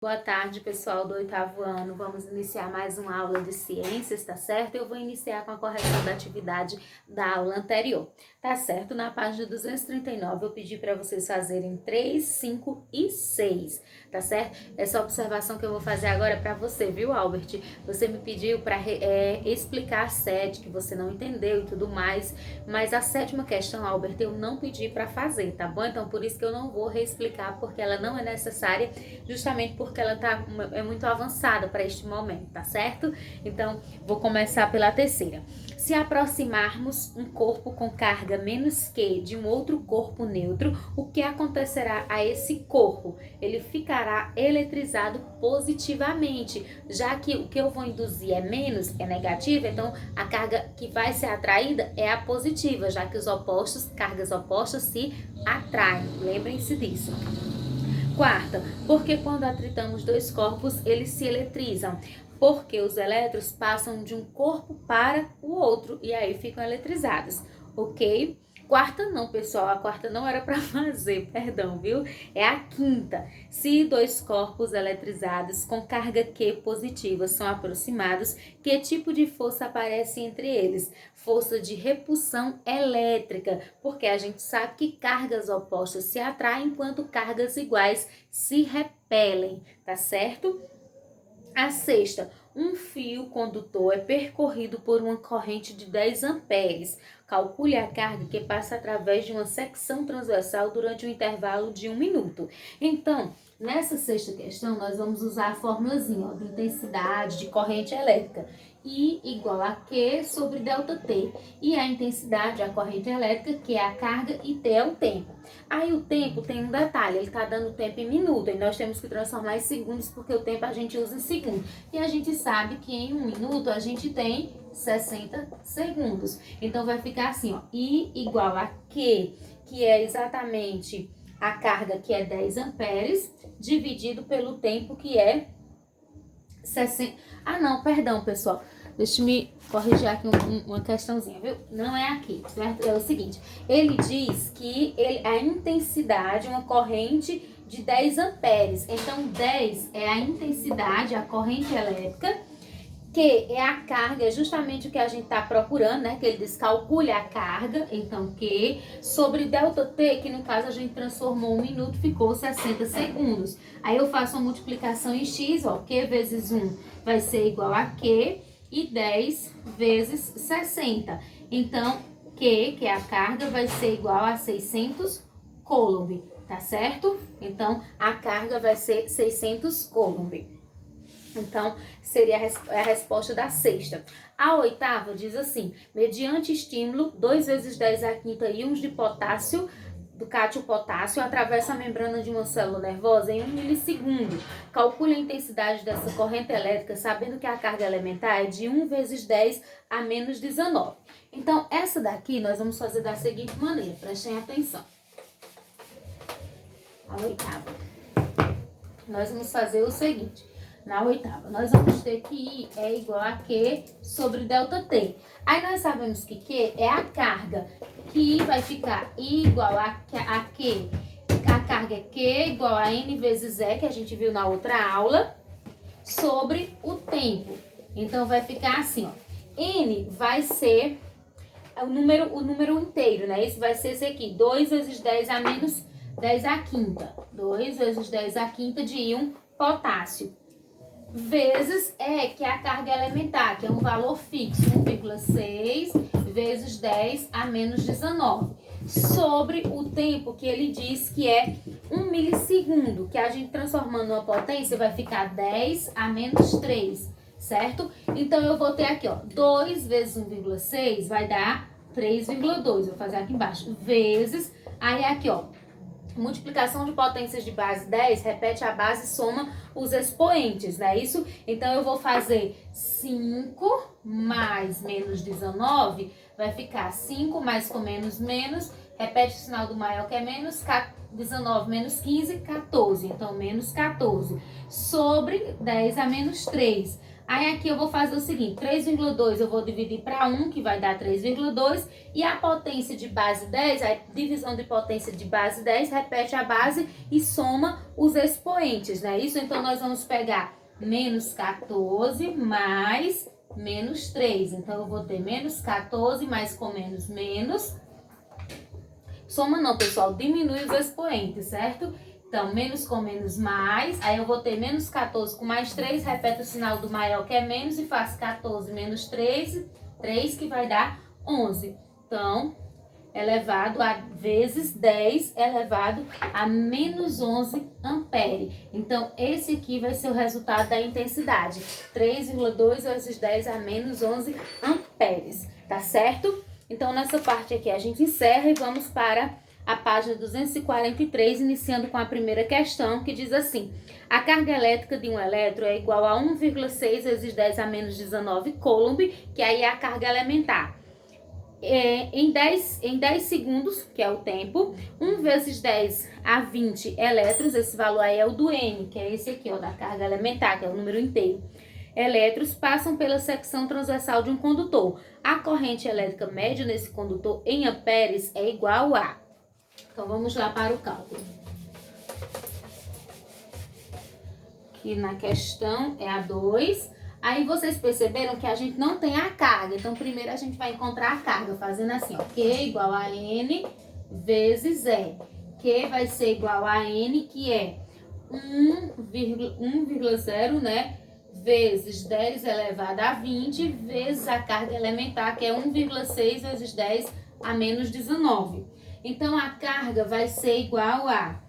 Boa tarde, pessoal do 8º ano. Vamos iniciar mais uma aula de ciências, tá certo? Eu vou iniciar com a correção da atividade da aula anterior, tá certo? Na página 239, eu pedi para vocês fazerem 3, 5 e 6, tá certo? Essa observação que eu vou fazer agora é para você, viu, Albert? Você me pediu para explicar a 7, que você não entendeu e tudo mais, mas a 7ª questão, Albert, eu não pedi para fazer, tá bom? Então, por isso que eu não vou reexplicar, porque ela não é necessária, justamente porque ela é muito avançada para este momento, tá certo? Então, vou começar pela 3ª. Se aproximarmos um corpo com carga menos Q de um outro corpo neutro, o que acontecerá a esse corpo? Ele ficará eletrizado positivamente, já que o que eu vou induzir é menos, é negativa, então a carga que vai ser atraída é a positiva, já que os opostos, cargas opostas se atraem. Lembrem-se disso. 4ª, porque quando atritamos dois corpos, eles se eletrizam, porque os elétrons passam de um corpo para o outro e aí ficam eletrizados, ok? 4ª não, pessoal, a 4ª não era para fazer, perdão, viu? É a 5ª. Se dois corpos eletrizados com carga Q positiva são aproximados, que tipo de força aparece entre eles? Força de repulsão elétrica, porque a gente sabe que cargas opostas se atraem enquanto cargas iguais se repelem, tá certo? A 6ª, um fio condutor é percorrido por uma corrente de 10 amperes. Calcule a carga que passa através de uma secção transversal durante um intervalo de 1 minuto. Então, nessa 6ª questão, nós vamos usar a formulazinha de intensidade de corrente elétrica. I igual a Q sobre ΔT. E a intensidade, a corrente elétrica, que é a carga, e T é o tempo. Aí o tempo tem um detalhe, ele está dando tempo em minuto, e nós temos que transformar em segundos, porque o tempo a gente usa em segundo. E a gente sabe que em 1 minuto a gente tem 60 segundos. Então vai ficar assim, ó, I igual a Q, que é exatamente a carga, que é 10 amperes, dividido pelo tempo, que é 60... Ah, não, perdão, pessoal. Deixa eu me corrigir aqui uma questãozinha, viu? Não é aqui, certo? É o seguinte, ele diz que a intensidade, uma corrente de 10 amperes. Então, 10 é a intensidade, a corrente elétrica, Q é a carga, é justamente o que a gente está procurando, né? Que ele diz, calcule a carga, então Q, sobre ΔT, que no caso a gente transformou 1 minuto, ficou 60 segundos. Aí eu faço uma multiplicação em X, ó, Q vezes 1 vai ser igual a Q, e 10 vezes 60. Então, Q, que é a carga, vai ser igual a 600 coulomb, tá certo? Então, a carga vai ser 600 coulomb. Então, seria a resposta da 6ª. A 8ª diz assim, mediante estímulo, 2 vezes 10 à quinta íons de potássio, do cátio potássio, atravessa a membrana de uma célula nervosa em 1 milissegundo. Calcule a intensidade dessa corrente elétrica, sabendo que a carga elementar é de 1 vezes 10 a menos 19. Então, essa daqui nós vamos fazer da seguinte maneira, prestem atenção. A 8ª. Nós vamos fazer o seguinte. Na 8ª, nós vamos ter que I é igual a Q sobre ΔT. Aí nós sabemos que Q é a carga, que I vai ficar I igual a Q. A carga é Q igual a N vezes E, que a gente viu na outra aula, sobre o tempo. Então, vai ficar assim, ó. N vai ser o número inteiro, né? Isso vai ser esse aqui, 2 vezes 10 a menos 10 à quinta. 2 vezes 10 à quinta de íon potássio. Vezes que é a carga elementar, que é um valor fixo, 1,6 vezes 10 a menos 19, sobre o tempo que ele diz que é 1 milissegundo, que a gente transformando numa potência vai ficar 10 a menos 3, certo? Então, eu vou ter aqui, ó, 2 vezes 1,6 vai dar 3,2, vou fazer aqui embaixo, vezes, aí aqui, ó, multiplicação de potências de base 10, repete a base e soma os expoentes, não é isso? Então, eu vou fazer 5 mais menos 19, vai ficar 5 mais com menos, repete o sinal do maior que é menos, 19 menos 15, 14. Então, menos 14, sobre 10 a menos 3. Aí aqui eu vou fazer o seguinte, 3,2 eu vou dividir para 1, que vai dar 3,2. E a potência de base 10, a divisão de potência de base 10, repete a base e soma os expoentes, né? Isso, então, nós vamos pegar menos 14 mais menos 3. Então, eu vou ter menos 14 mais com menos, menos. Soma não, pessoal, diminui os expoentes, certo? Então, menos com menos, mais. Aí eu vou ter menos 14 com mais 3. Repete o sinal do maior, que é menos, e faço 14 menos 3, 3 que vai dar 11. Então, elevado a vezes 10 elevado a menos 11 ampere. Então, esse aqui vai ser o resultado da intensidade. 3,2 vezes 10 a menos 11 amperes, tá certo? Então, nessa parte aqui a gente encerra e vamos para a página 243, iniciando com a primeira questão, que diz assim: a carga elétrica de um elétron é igual a 1,6 vezes 10 a menos 19 coulomb, que aí é a carga elementar. Em 10 segundos, que é o tempo, 1 vezes 10 a 20 elétrons, esse valor aí é o do N, que é esse aqui, ó, da carga elementar, que é o número inteiro. Elétrons passam pela secção transversal de um condutor. A corrente elétrica média nesse condutor em amperes é igual a... Então, vamos lá para o cálculo. Aqui na questão é a 2. Aí, vocês perceberam que a gente não tem a carga. Então, primeiro a gente vai encontrar a carga, fazendo assim, ó. Q igual a N vezes E. Q vai ser igual a N, que é 1,0, né? Vezes 10 elevado a 20, vezes a carga elementar, que é 1,6 vezes 10 a menos 19. Então, a carga vai ser igual a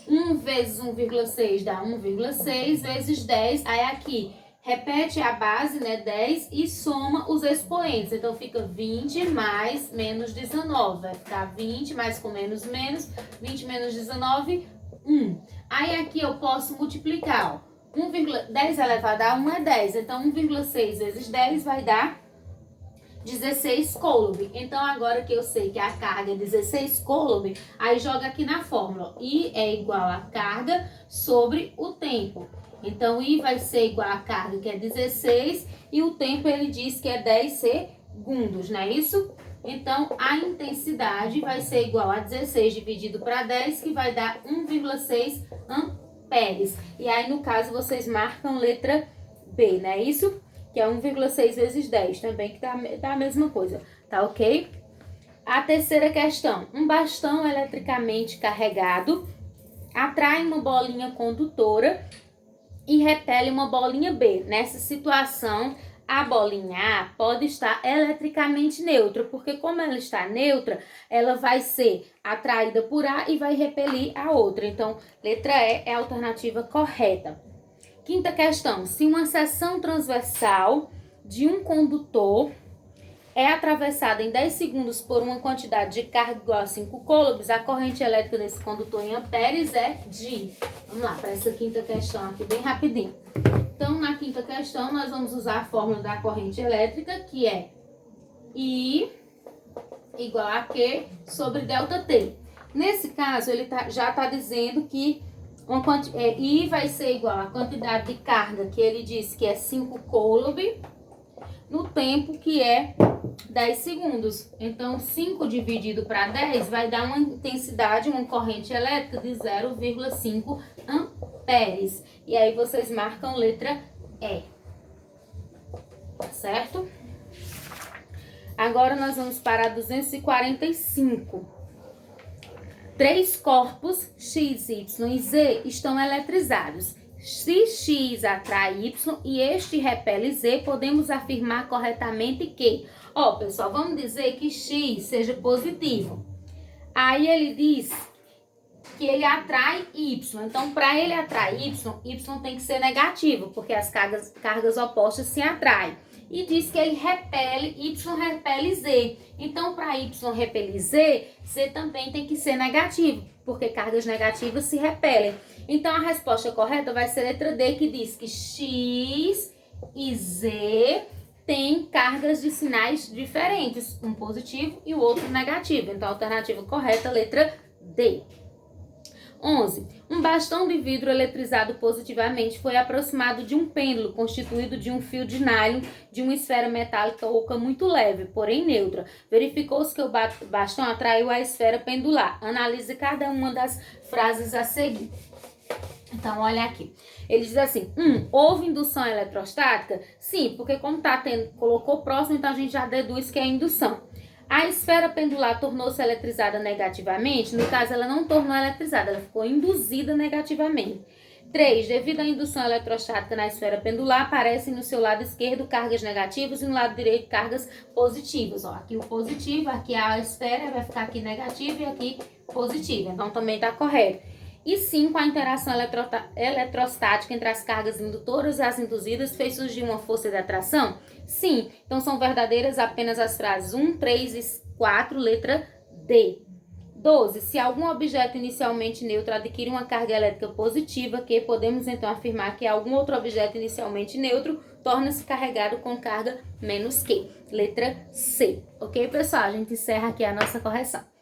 1 vezes 1,6 dá 1,6 vezes 10. Aí aqui, repete a base, né, 10, e soma os expoentes. Então, fica 20 mais menos 19. Vai ficar 20 mais com menos, menos. 20 menos 19, 1. Aí aqui eu posso multiplicar, ó. 10 elevado a 1 é 10. Então, 1,6 vezes 10 vai dar 16 coulomb. Então, agora que eu sei que a carga é 16 coulomb, aí joga aqui na fórmula. I é igual a carga sobre o tempo. Então, I vai ser igual a carga, que é 16, e o tempo ele diz que é 10 segundos, não é isso? Então, a intensidade vai ser igual a 16 dividido para 10, que vai dar 1,6 amperes. E aí, no caso, vocês marcam letra B, não é isso? Que é 1,6 vezes 10, também que tá a mesma coisa, tá ok? A terceira questão. Um bastão eletricamente carregado atrai uma bolinha condutora e repele uma bolinha B. Nessa situação, a bolinha A pode estar eletricamente neutra, porque como ela está neutra, ela vai ser atraída por A e vai repelir a outra. Então, letra E é a alternativa correta. Quinta questão. Se uma seção transversal de um condutor é atravessada em 10 segundos por uma quantidade de carga igual a 5 coulombs, a corrente elétrica desse condutor em amperes é de... Vamos lá, para essa quinta questão aqui, bem rapidinho. Então, na quinta questão, nós vamos usar a fórmula da corrente elétrica, que é I igual a Q sobre ΔT. Nesse caso, ele já está dizendo que I vai ser igual à quantidade de carga que ele disse que é 5 coulomb no tempo que é 10 segundos. Então, 5 dividido para 10 vai dar uma intensidade, uma corrente elétrica de 0,5 amperes. E aí, vocês marcam letra E. Certo? Agora, nós vamos para a 245. 3 corpos X, Y e Z estão eletrizados. Se X atrai Y e este repele Z, podemos afirmar corretamente que... Ó, pessoal, vamos dizer que X seja positivo. Aí ele diz que ele atrai Y. Então, para ele atrair Y tem que ser negativo, porque as cargas opostas se atraem. E diz que ele repele, Y repele Z. Então, para Y repelir Z, Z também tem que ser negativo, porque cargas negativas se repelem. Então, a resposta correta vai ser a letra D, que diz que X e Z têm cargas de sinais diferentes, um positivo e o outro negativo. Então, a alternativa correta, letra D. 11. Um bastão de vidro eletrizado positivamente foi aproximado de um pêndulo constituído de um fio de nylon de uma esfera metálica oca muito leve, porém neutra. Verificou-se que o bastão atraiu a esfera pendular. Analise cada uma das frases a seguir. Então, olha aqui. Ele diz assim, houve indução eletrostática? Sim, porque como colocou próximo, então a gente já deduz que é indução. A esfera pendular tornou-se eletrizada negativamente? No caso, ela não tornou eletrizada, ela ficou induzida negativamente. 3. Devido à indução eletrostática na esfera pendular, aparecem no seu lado esquerdo cargas negativas e no lado direito cargas positivas. Ó, aqui o positivo, aqui a esfera, vai ficar aqui negativo e aqui positivo. Então, também está correto. E 5, a interação eletrostática entre as cargas indutoras e as induzidas fez surgir uma força de atração? Sim. Então, são verdadeiras apenas as frases 1, 3 e 4, letra D. 12. Se algum objeto inicialmente neutro adquire uma carga elétrica positiva, que podemos então afirmar que algum outro objeto inicialmente neutro torna-se carregado com carga menos Q. Letra C. Ok, pessoal? A gente encerra aqui a nossa correção.